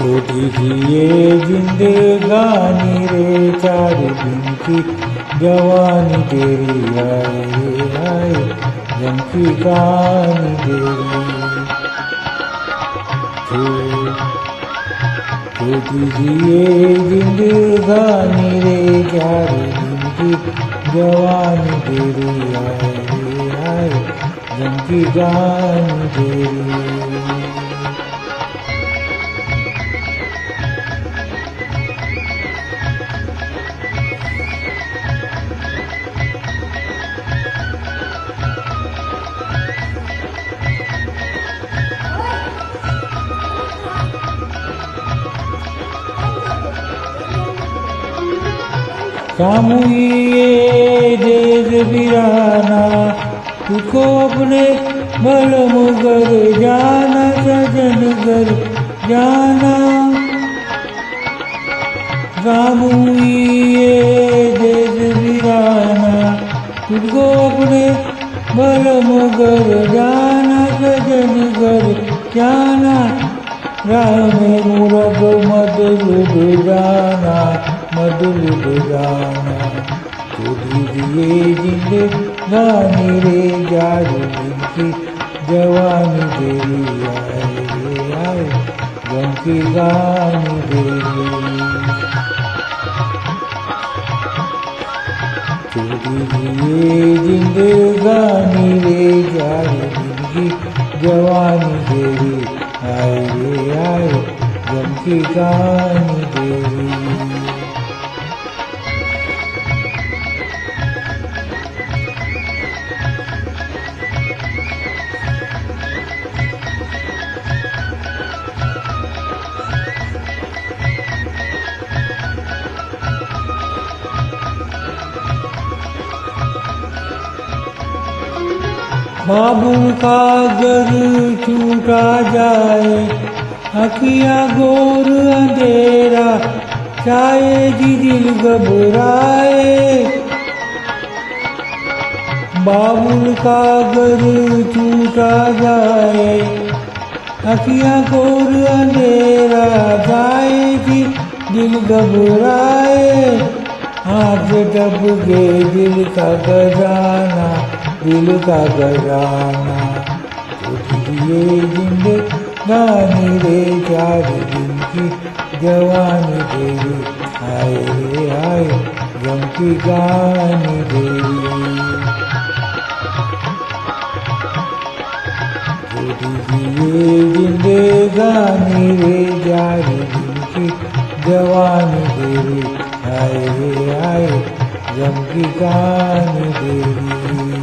छोटी सी ये जिंदगानी रे, 4 दिन की जवानी तेरी, आए जम की कहानी तेरी। छोटी सी ये जिंदगानी रे, 4 दिन की जवानी तेरी, आए जम की कहानी तेरी। सामुए देश वीराना, तुझको अपने बलम घर जाना, सजन घर जाना। सामुए देश वीराना, तुझको अपने बलम घर जाना, सजन घर जाना। राह में मुरग मत लुट जाना, मत लुट जाना। छोटी सी ये जिंदगानी रे, 4 दिन की जवानी तेरी, आए गम की कहानी तेरी। छोटी सी ये जिंदगानी रे, 4 दिन की जवानी तेरी, आए गम की कहानी तेरी। बाबुल का घर छूटा जाए, अखियाँ गोर अंधेरा छाए, जी दिल घबराए। बाबुल का घर छूटा जाए, अखियाँ गोर अंधेरा छाए, जी दिल घबराए। आँख दब के दिल का खजाना, दिल का खजाना। छोटी ये जिंदगानी रे, 4 दिन की जवानी तेरी, आए गम की कहानी तेरी। छोटी ये जिंदगानी रे, 4 दिन की जवानी तेरी, आए गम की कहानी तेरी।